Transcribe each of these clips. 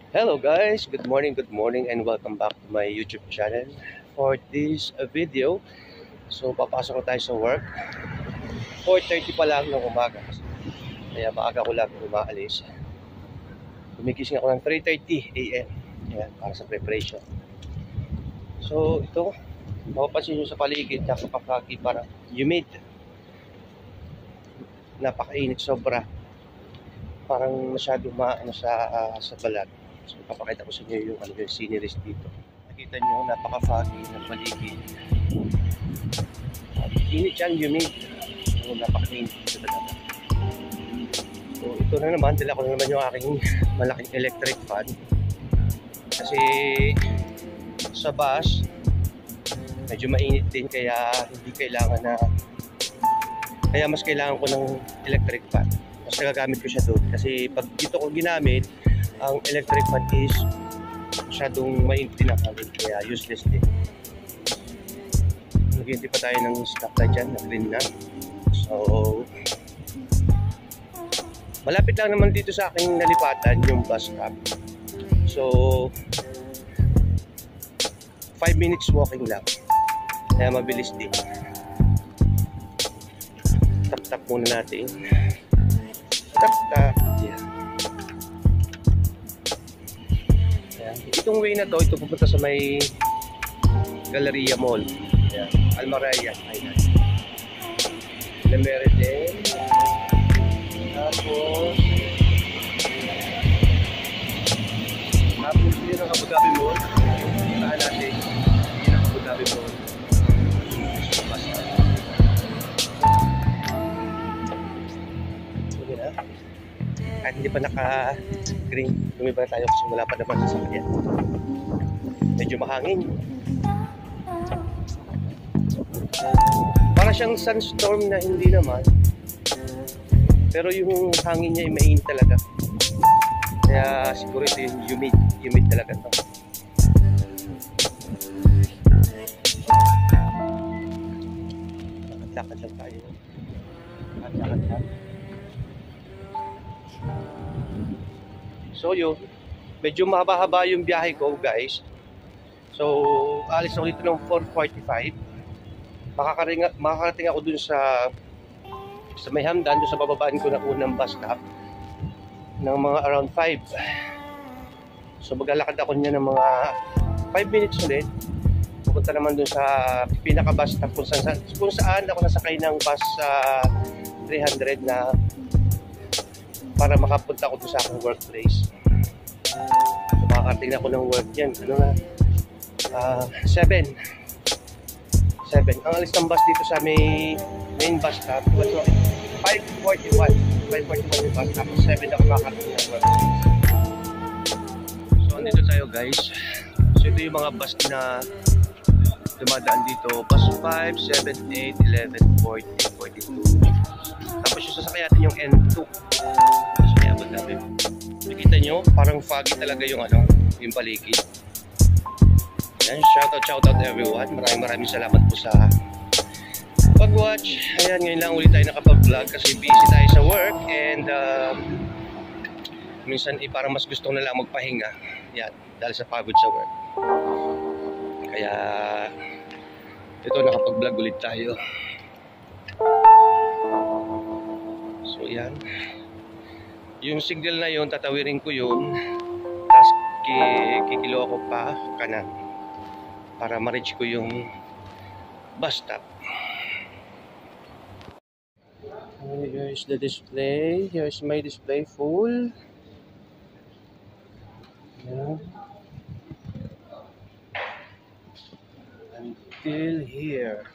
Hello guys, good morning and welcome back to my YouTube channel. For this video, papasok na tayo sa work. 4:30 pa lang ng umaga. Kaya maaga ko lang umaalis. Gumigising ako ng 3:30 AM. Ayan, para sa preparation. So ito, mapapansin nyo sa paligid, napakapagi, parang humid. Napakainit sobra. Parang masyado maano sa balat. So papakita ko sa inyo yung sceneries dito. Nakita nyo, napaka-foggy ng paligid. Init yan, humid. So napaka-init dito talaga. So ito na naman, dala ko na naman yung aking malaking electric fan. Kasi sa bus, medyo mainit din, kaya hindi kailangan na, kaya mas kailangan ko ng electric fan. Mas nagagamit ko siya doon. Kasi pag dito ko ginamit, ang electric fan is masyadong mainit din ang hangin, kaya useless din. Naghihintay pa tayo ng stoplight dyan, na green na. So malapit lang naman dito sa aking nalipatan yung bus stop. So 5 minutes walking lang, kaya mabilis din. Tap-tap muna natin. Tap-tap. Yeah. Itong way na to, ito pupunta sa may Galleria Mall. Yeah. Almaraya. Ayan. Lemere din. Tapos yun ang Abu Dhabi Mall. Puntahan natin. Yun ang Abu Dhabi Mall. So yun na. Kahit hindi pa naka-green, lumiba na tayo kasi wala pa naman sa sakyan. Medyo mahangin. Para siyang sunstorm na hindi naman. Pero yung hangin niya ay mainit talaga. Kaya siguro ito yung humid talaga to. Lakad lang tayo. Lakad lang. So yun, medyo mahaba-haba yung biyahe ko guys. So alis ako dito ng 4:45. Makakarating ako dun sa may hamdan, dun sa bababaan ko na unang bus stop ng mga around 5. So maglalakad ako niya ng mga 5 minutes ulit. Pupunta naman dun sa pinaka bus stop kung saan ako nasakay ng bus 300 na para makapunta ako dun sa aking workplace. So makakarating ako ng work yan. Ano na? 7. Ang alis ng bus dito sa main bus stop, 5:41 yung bus stop, 7 ako makakarating ng work. So andito tayo guys. So ito yung mga bus na dumadaan dito. Bus 5, 7, 8, 11, 14, 42. Tapos yung sasakay natin yung N2. So kaya ba dami? Nakikita nyo, parang foggy talaga yung yung paligid. Ayan, shoutout everyone. Maraming salamat po sa pag-watch. Ayan, ngayon lang ulit tayo nakapag-vlog kasi busy tayo sa work and minsan parang mas gusto na lang magpahinga. Yan, dahil sa pagod sa work. Kaya ito, nakapag-vlog ulit tayo. So yan. Yung signal na yun, tatawirin ko yun. Tapos kikilo ako pa kanan para ma-reach ko yung bus stop. Here's the display. Here's my display full. Yeah. Until here.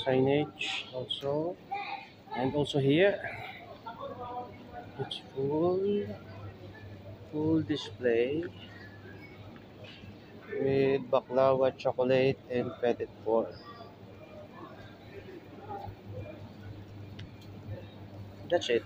Signage also. And also here. It's full display with baklava, chocolate, and petit four. That's it.